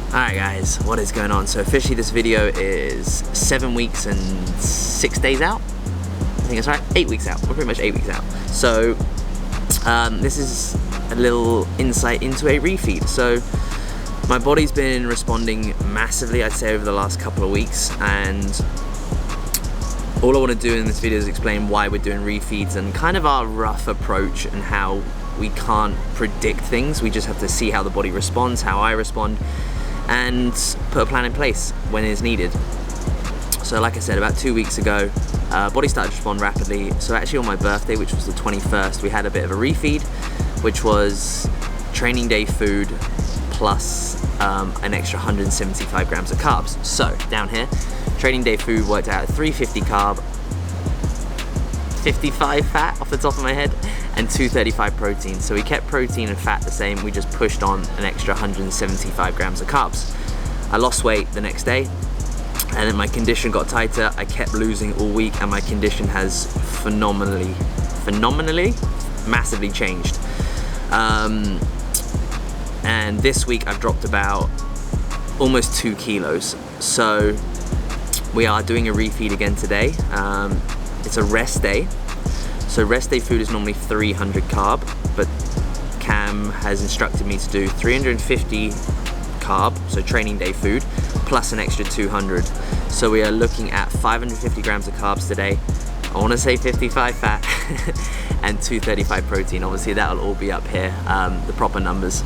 Alright guys, what is going on? So officially this video is 7 weeks and 6 days out. I think that's right, 8 weeks out. We're pretty much 8 weeks out. So this is a little insight into a refeed. So my body's been responding massively, I'd say, over the last couple of weeks, and all I want to do in this video is explain why we're doing refeeds and kind of our rough approach and how we can't predict things. We just have to see how the body responds, how I respond, and put a plan in place when it's needed. So like I said, about 2 weeks ago, body started to respond rapidly. So actually on my birthday, which was the 21st, we had a bit of a refeed, which was training day food plus an extra 175 grams of carbs. So down here, training day food worked out at 350 carb, 55 fat off the top of my head, and 235 protein. So we kept protein and fat the same, we just pushed on an extra 175 grams of carbs. I lost weight the next day, and then my condition got tighter. I kept losing all week, and my condition has phenomenally, massively changed. And this week I've dropped about almost 2 kilos. So we are doing a refeed again today. It's a rest day. So rest day food is normally 300 carb, but Cam has instructed me to do 350 carb, so training day food, plus an extra 200. So we are looking at 550 grams of carbs today. I want to say 55 fat and 235 protein. Obviously that'll all be up here, the proper numbers.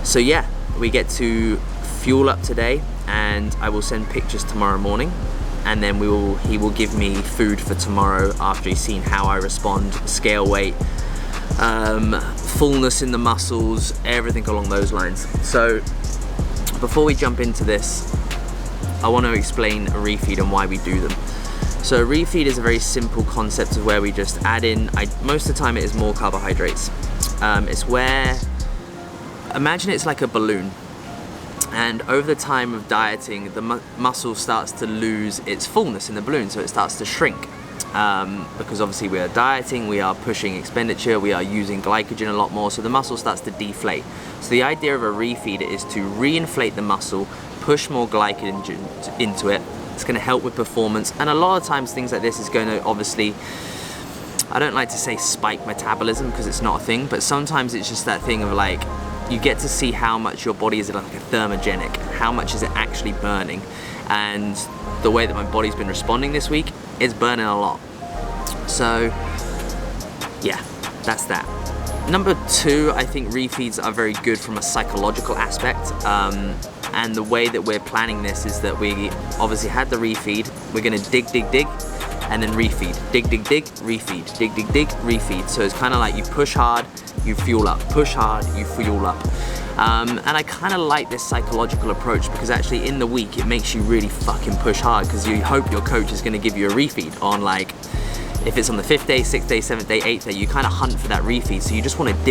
So yeah, we get to fuel up today, and I will send pictures tomorrow morning, and then he will give me food for tomorrow after he's seen how I respond, scale weight, fullness in the muscles, everything along those lines. So before we jump into this, I want to explain a refeed and why we do them. So a refeed is a very simple concept of where we just add in, most of the time it is more carbohydrates. It's where, imagine it's like a balloon. And over the time of dieting, the muscle starts to lose its fullness in the balloon, so it starts to shrink. Because obviously we are dieting, we are pushing expenditure, we are using glycogen a lot more, so the muscle starts to deflate. So the idea of a refeed is to reinflate the muscle, push more glycogen into it. It's going to help with performance, and a lot of times things like this is going to obviously, I don't like to say spike metabolism because it's not a thing, but sometimes it's just that thing of like, you get to see how much your body is like a thermogenic, how much is it actually burning. And the way that my body's been responding this week, it's burning a lot. So yeah, that's that. Number 2, I think refeeds are very good from a psychological aspect. And the way that we're planning this is that we obviously had the refeed, we're gonna dig, and then refeed. Dig, refeed. Dig, refeed. So it's kind of like you push hard, you fuel up. Push hard, you fuel up. And I kind of like this psychological approach because actually in the week it makes you really fucking push hard because you hope your coach is going to give you a refeed on, like, if it's on the 5th day, 6th day, 7th day, 8th day, you kind of hunt for that refeed. So you just want to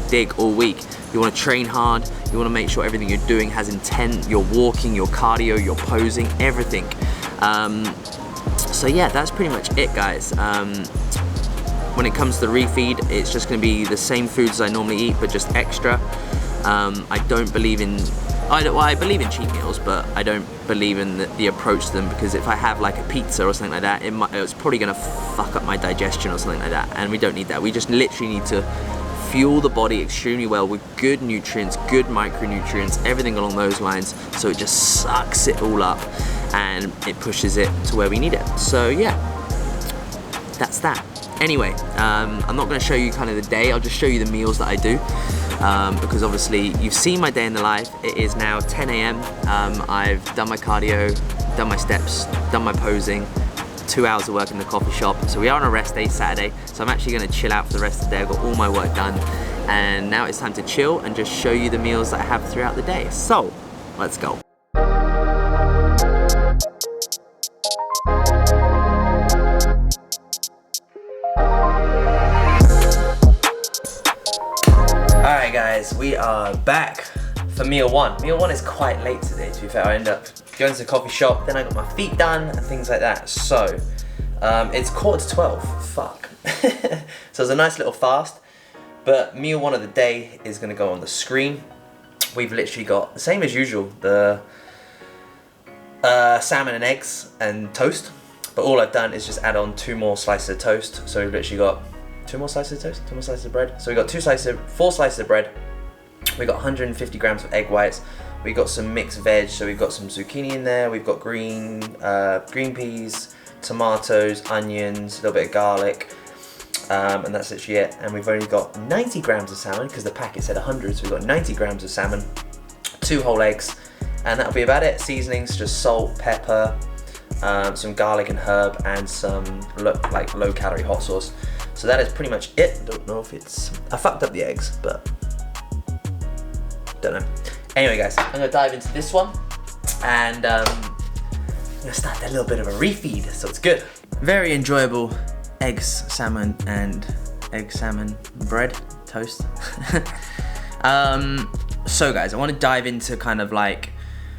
dig all week. You want to train hard. You want to make sure everything you're doing has intent. You're walking, your cardio, you're posing, everything. So yeah, that's pretty much it, guys. When it comes to the refeed, it's just going to be the same foods I normally eat, but just extra. I don't believe in, I believe in cheat meals, but I don't believe in the approach to them, because if I have like a pizza or something like that, it's probably going to fuck up my digestion or something like that, and we don't need that. We just literally need to fuel the body extremely well with good nutrients, good micronutrients, everything along those lines, so it just sucks it all up and it pushes it to where we need it. So yeah, that's that. Anyway, I'm not going to show you kind of the day, I'll just show you the meals that I do, because obviously you've seen my day in the life. It is now 10 a.m. I've done my cardio, done my steps, done my posing, 2 hours of work in the coffee shop. So we are on a rest day, Saturday, so I'm actually going to chill out for the rest of the day. I've got all my work done, and now it's time to chill and just show you the meals that I have throughout the day. So let's go. Alright guys, we are back for meal 1. Meal 1 is quite late today, to be fair. I ended up going to the coffee shop, then I got my feet done and things like that. So, it's 11:45, fuck. So it's a nice little fast, but meal 1 of the day is gonna go on the screen. we've literally got the same as usual, the salmon and eggs and toast. But all I've done is just add on 2 more slices of toast. So we've literally got 2 more slices of toast, 2 more slices of bread. So we've got 4 slices of bread. We've got 150 grams of egg whites. We've got some mixed veg, so we've got some zucchini in there. We've got green peas, tomatoes, onions, a little bit of garlic. And that's literally it. And we've only got 90 grams of salmon because the packet said 100, so we've got 90 grams of salmon, 2 whole eggs, and that'll be about it. Seasonings, just salt, pepper, some garlic and herb, and some low-calorie hot sauce. So that is pretty much it. Don't know if I fucked up the eggs, but don't know. Anyway, guys, I'm gonna dive into this one, and I'm gonna start a little bit of a refeed, so it's good. Very enjoyable eggs, salmon, and egg salmon bread toast. So guys, I want to dive into kind of like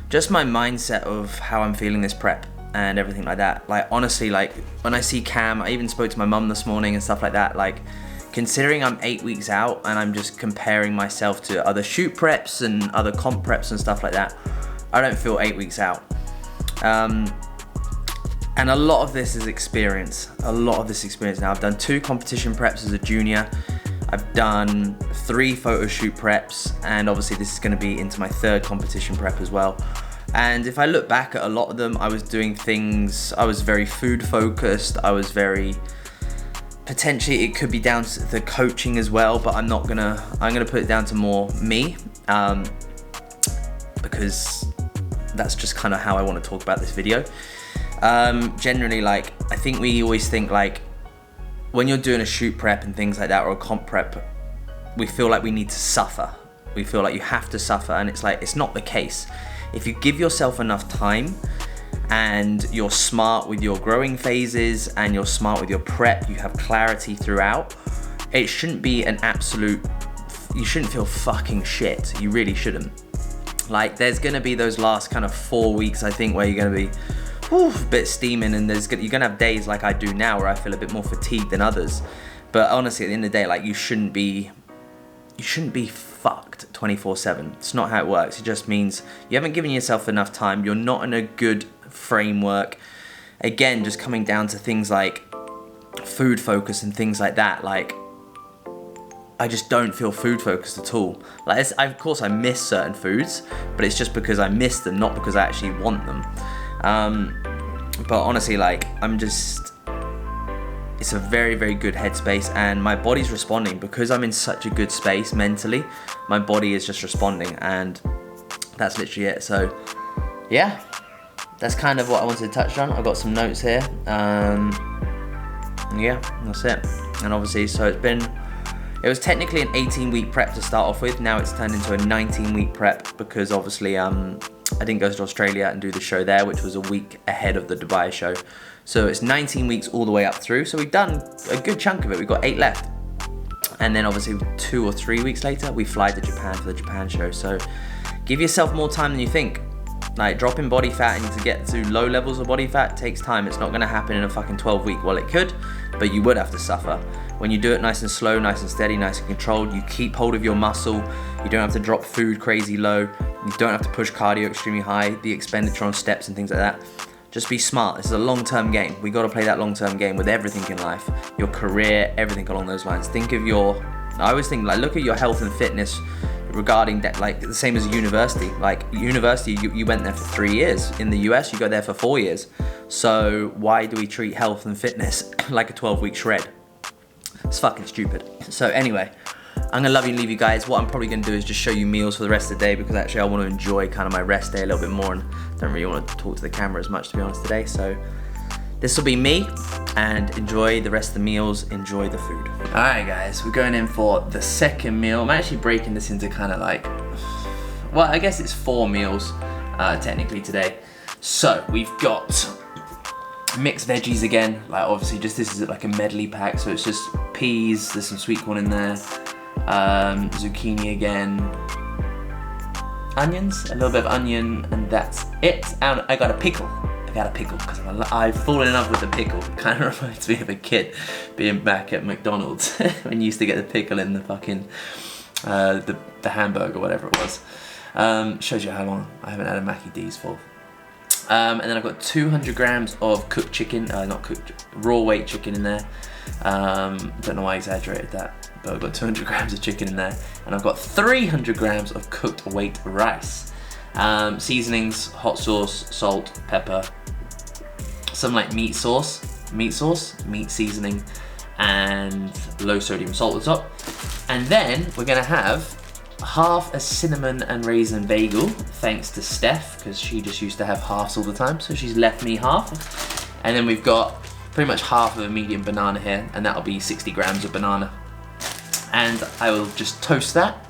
just my mindset of how I'm feeling this prep and everything like that. Like honestly, like when I see Cam, I even spoke to my mum this morning and stuff like that. Like considering I'm 8 weeks out and I'm just comparing myself to other shoot preps and other comp preps and stuff like that, I don't feel 8 weeks out. And a lot of this is experience. Now I've done 2 competition preps as a junior. I've done 3 photo shoot preps, and obviously this is gonna be into my 3rd competition prep as well. And if I look back at a lot of them, I was doing things, I was very food focused, I was very, potentially it could be down to the coaching as well, but I'm gonna put it down to more me, because that's just kind of how I want to talk about this video. Generally, like, I think we always think like when you're doing a shoot prep and things like that, or a comp prep, we feel like we need to suffer. We feel like you have to suffer, and it's like, it's not the case. If you give yourself enough time and you're smart with your growing phases and you're smart with your prep, you have clarity throughout, it shouldn't be an absolute, you shouldn't feel fucking shit. You really shouldn't. Like, there's gonna be those last kind of 4 weeks, I think, where you're gonna be a bit steaming, and you're gonna have days like I do now where I feel a bit more fatigued than others. But honestly, at the end of the day, like, you shouldn't be fucked 24/7. It's not how it works. It just means you haven't given yourself enough time. You're not in a good framework. Again, just coming down to things like food focus and things like that. Like, I just don't feel food focused at all. Like, of course I miss certain foods, but it's just because I miss them, not because I actually want them. But honestly, like, it's a very, very good headspace, and my body's responding because I'm in such a good space mentally. My body is just responding, and that's literally it. So yeah, that's kind of what I wanted to touch on. I've got some notes here. Yeah, that's it. And obviously, so it was technically an 18-week prep to start off with. Now it's turned into a 19-week prep because obviously I didn't go to Australia and do the show there, which was a week ahead of the Dubai show. So it's 19 weeks all the way up through. So we've done a good chunk of it. We've got 8 left. And then obviously 2 or 3 weeks later, we fly to Japan for the Japan show. So give yourself more time than you think. Like, dropping body fat and to get to low levels of body fat takes time. It's not gonna happen in a fucking 12-week. Well, it could, but you would have to suffer. When you do it nice and slow, nice and steady, nice and controlled, you keep hold of your muscle. You don't have to drop food crazy low. You don't have to push cardio extremely high, the expenditure on steps and things like that. Just be smart. This is a long-term game. We got to play that long-term game with everything in life. Your career, everything along those lines. I always think, like, look at your health and fitness regarding that, like the same as a university. Like, university, you went there for 3 years. In the US, you go there for 4 years. So why do we treat health and fitness like a 12-week shred? It's fucking stupid. So anyway, I'm gonna leave you guys. What I'm probably gonna do is just show you meals for the rest of the day, because actually I want to enjoy kind of my rest day a little bit more, and don't really want to talk to the camera as much, to be honest, today. So this will be me, and enjoy the rest of the meals, enjoy the food. All right, guys, we're going in for the second meal. I'm actually breaking this into kind of like, well, I guess it's 4 meals technically today. So we've got mixed veggies again. Like, obviously, just this is like a medley pack, so it's just peas, there's some sweet corn in there, zucchini again, onions, a little bit of onion, and that's it. And I got a pickle. Because I've fallen in love with the pickle. It kind of reminds me of a kid being back at McDonald's when you used to get the pickle in the fucking the hamburger, whatever it was. Shows you how long I haven't had a Mackie D's for. And then I've got 200 grams of cooked chicken, not cooked, raw weight chicken in there. Don't know why I exaggerated that, but I've got 200 grams of chicken in there. And I've got 300 grams of cooked weight rice. Seasonings, hot sauce, salt, pepper, some like meat sauce, meat seasoning, and low sodium salt at the top. And then we're gonna have half a cinnamon and raisin bagel, thanks to Steph, because she just used to have halves all the time, so she's left me half. And then we've got pretty much half of a medium banana here, and that'll be 60 grams of banana. And I will just toast that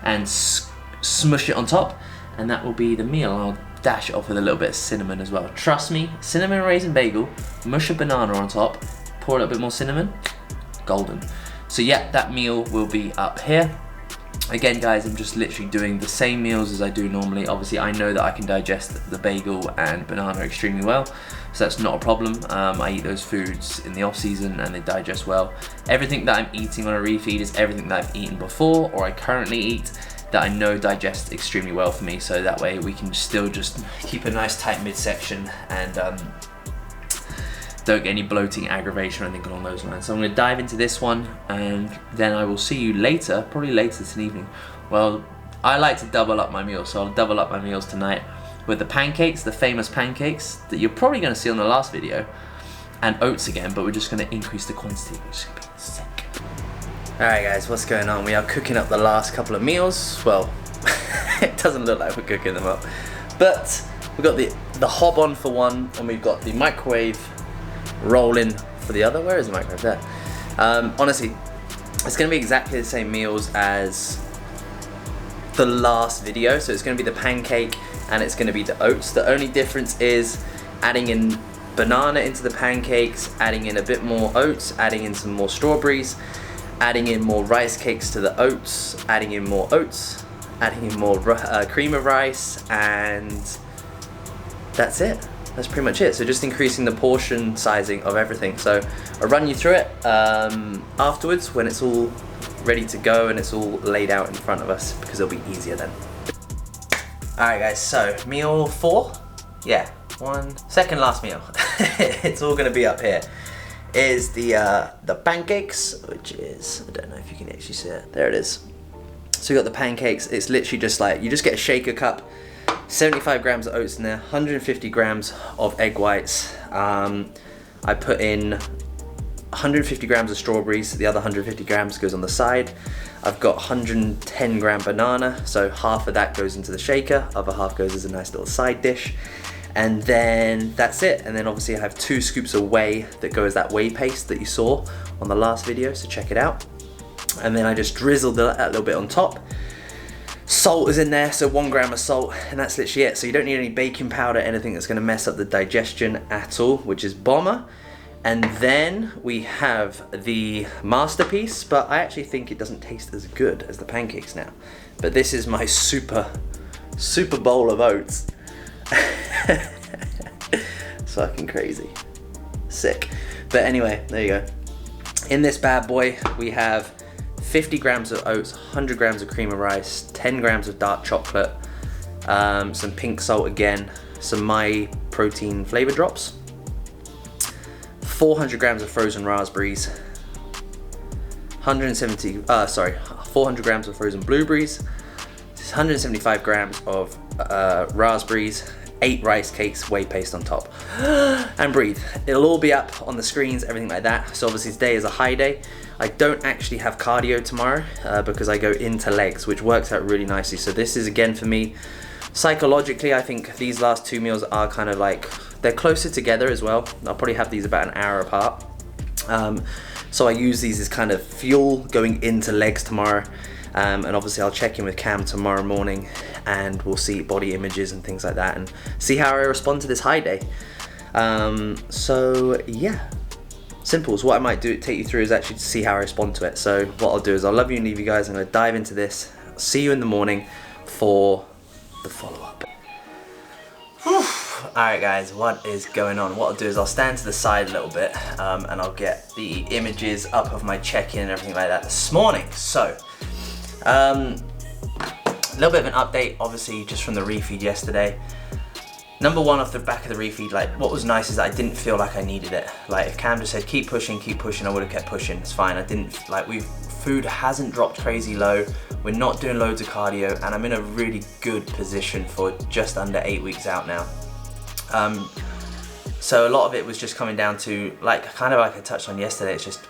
and smush it on top, and that will be the meal. I'll dash it off with a little bit of cinnamon as well. Trust me, cinnamon and raisin bagel, mush a banana on top, pour a little bit more cinnamon, golden. So yeah, that meal will be up here. Again guys, I'm just literally doing the same meals as I do normally. Obviously I know that I can digest the bagel and banana extremely well, so that's not a problem. I eat those foods in the off season and they digest well. Everything that I'm eating on a refeed is everything that I've eaten before or I currently eat that I know digests extremely well for me, so that way we can still just keep a nice tight midsection and don't get any bloating, aggravation or anything along those lines. So I'm gonna dive into this one and then I will see you later, probably later this evening. Well, I like to double up my meals, so I'll double up my meals tonight with the pancakes, the famous pancakes that you're probably gonna see on the last video, and oats again, but we're just gonna increase the quantity, which is gonna be sick. All right guys, what's going on? We are cooking up the last couple of meals. Well, it doesn't look like we're cooking them up, but we've got the hob on for one, and we've got the microwave rolling for the other. Where is the microwave? There. Honestly, it's gonna be exactly the same meals as the last video. So it's gonna be the pancake and it's gonna be the oats. The only difference is adding in banana into the pancakes, adding in a bit more oats, adding in some more strawberries, adding in more rice cakes to the oats, adding in more oats, adding in more cream of rice, and that's it. That's pretty much it. So just increasing the portion sizing of everything. So I'll run you through it afterwards when it's all ready to go and it's all laid out in front of us, because it'll be easier then. All right guys, so meal 4, yeah, second last meal. It's all gonna be up here. Is the pancakes, which is, I don't know if you can actually see it. There it is. So you got the pancakes. It's literally just like, you just get a shaker cup, 75 grams of oats in there, 150 grams of egg whites. I put in 150 grams of strawberries, the other 150 grams goes on the side. I've got 110 gram banana, so half of that goes into the shaker, other half goes as a nice little side dish. And then that's it. And then obviously I have 2 scoops of whey that go as that whey paste that you saw on the last video, so check it out. And then I just drizzled that a little bit on top. Salt is in there, so 1 gram of salt, and that's literally it. So you don't need any baking powder, anything that's gonna mess up the digestion at all, which is bomber. And then we have the masterpiece, but I actually think it doesn't taste as good as the pancakes now. But this is my super bowl of oats. It's fucking crazy. Sick. But anyway, there you go. In this bad boy, we have 50 grams of oats, 100 grams of cream of rice, 10 grams of dark chocolate, some pink salt again, some My Protein flavor drops, 400 grams of frozen raspberries, 400 grams of frozen blueberries, 175 grams of raspberries, 8 rice cakes, whey paste on top, and breathe. It'll all be up on the screens, everything like that. So obviously today is a high day. I don't actually have cardio tomorrow because I go into legs, which works out really nicely. So this is, again, for me, psychologically, I think these last 2 meals are kind of like, they're closer together as well. I'll probably have these about an hour apart. So I use these as kind of fuel going into legs tomorrow. And obviously I'll check in with Cam tomorrow morning and we'll see body images and things like that and see how I respond to this high day. So yeah, simple. So what I might do, take you through, is actually to see how I respond to it. So what I'll do is I'll love you and leave you guys. I'm gonna dive into this. I'll see you in the morning for the follow-up. Alright guys, what is going on? What I'll do is I'll stand to the side a little bit and I'll get the images up of my check-in and everything like that this morning. So A little bit of an update, obviously, just from the refeed yesterday. Number one, off the back of the refeed, like, what was nice is that I didn't feel like I needed it. Like, if Cam just said, keep pushing, I would have kept pushing. It's fine. I didn't, like, food hasn't dropped crazy low. We're not doing loads of cardio, and I'm in a really good position for just under 8 weeks out now. So a lot of it was just coming down to, like, kind of like I touched on yesterday, it's just,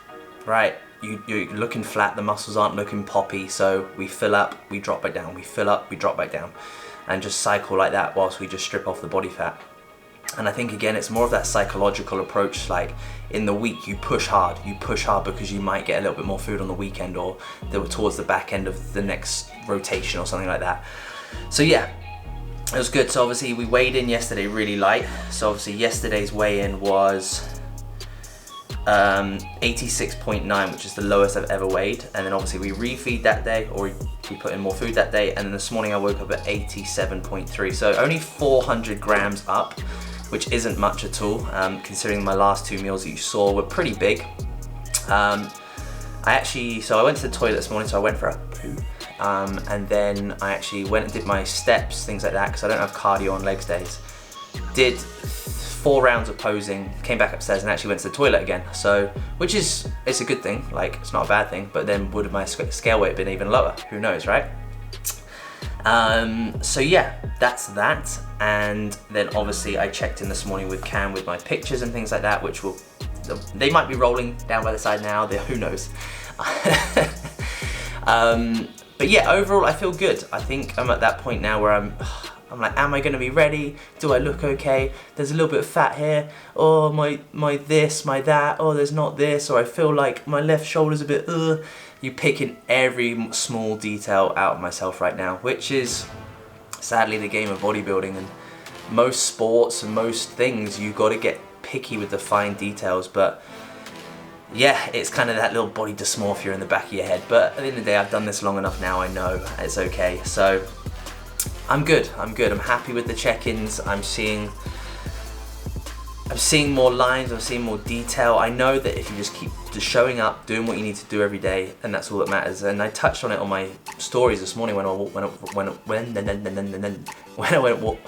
right, you're looking flat, the muscles aren't looking poppy, so we fill up, we drop back down, we fill up, we drop back down, and just cycle like that whilst we just strip off the body fat. And I think, again, it's more of that psychological approach. Like, in the week you push hard because you might get a little bit more food on the weekend, or towards the back end of the next rotation or something like that. So yeah, it was good. So obviously we weighed in yesterday really light. So obviously yesterday's weigh-in was 86.9, which is the lowest I've ever weighed. And then obviously we refeed that day, or we put in more food that day. And then this morning I woke up at 87.3. So only 400 grams up, which isn't much at all, considering my last 2 meals that you saw were pretty big. So I went to the toilet this morning, so I went for a poo. And then I actually went and did my steps, things like that, because I don't have cardio on legs days. Did 4 rounds of posing, came back upstairs and actually went to the toilet again. So, it's a good thing, like, it's not a bad thing, but then would my scale weight been even lower? Who knows, right? So yeah, that's that. And then obviously I checked in this morning with Cam with my pictures and things like that, which they might be rolling down by the side now, who knows. But yeah, overall I feel good. I think I'm at that point now where I'm like, am I gonna be ready? Do I look okay? There's a little bit of fat here. Oh, my this, my that. Oh, there's not this. Or I feel like my left shoulder's a bit, You're picking every small detail out of myself right now, which is sadly the game of bodybuilding. And most sports and most things, you gotta get picky with the fine details. But yeah, it's kind of that little body dysmorphia in the back of your head. But at the end of the day, I've done this long enough now, I know it's okay. So I'm good. I'm happy with the check-ins. I'm seeing more lines, I'm seeing more detail. I know that if you just keep showing up, doing what you need to do every day, and that's all that matters. And I touched on it on my stories this morning when I went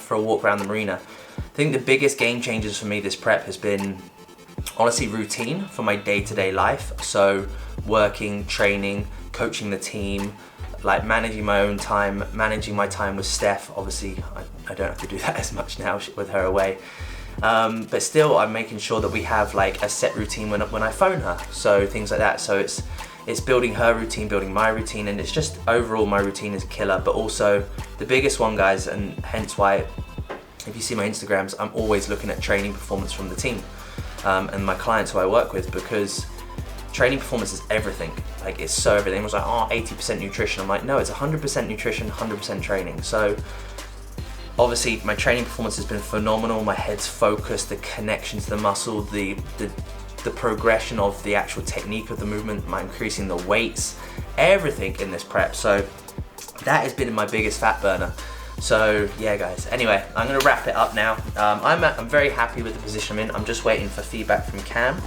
for a walk around the marina. I think the biggest game changers for me this prep has been honestly routine for my day-to-day life. So working, training, coaching the team, like managing my own time, managing my time with Steph. Obviously, I don't have to do that as much now with her away. But still, I'm making sure that we have like a set routine when I phone her. So things like that. So it's building her routine, building my routine, and it's just overall my routine is killer. But also the biggest one, guys, and hence why if you see my Instagrams, I'm always looking at training performance from the team and my clients who I work with, because training performance is everything. Like, it's so everything. It was like, oh, 80% nutrition. I'm like, no, it's 100% nutrition, 100% training. So obviously my training performance has been phenomenal. My head's focused, the connection to the muscle, the progression of the actual technique of the movement, my increasing the weights, everything in this prep. So that has been my biggest fat burner. So yeah, guys, anyway, I'm gonna wrap it up now. I'm very happy with the position I'm in. I'm just waiting for feedback from Cam.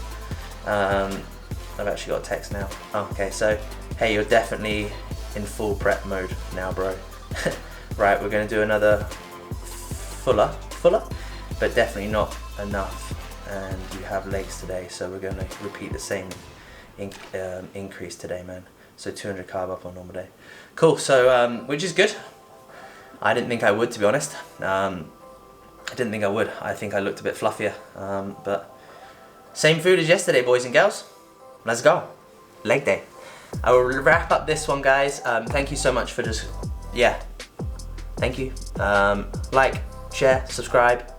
I've actually got a text now. Oh, okay, so hey, you're definitely in full prep mode now, bro. Right, we're gonna do another fuller, but definitely not enough. And you have legs today, so we're gonna repeat the same increase today, man. So 200 carb up on normal day. Cool, so which is good. I didn't think I would, to be honest. I didn't think I would. I think I looked a bit fluffier, but same food as yesterday, boys and girls. Let's go. Leg day. I will wrap up this one, guys. Thank you so much for just, yeah. Thank you. Like, share, subscribe.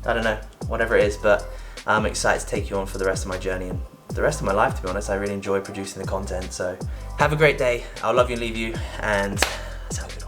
I don't know, whatever it is, but I'm excited to take you on for the rest of my journey and the rest of my life, to be honest. I really enjoy producing the content. So have a great day. I'll love you and leave you, and that's how we do it.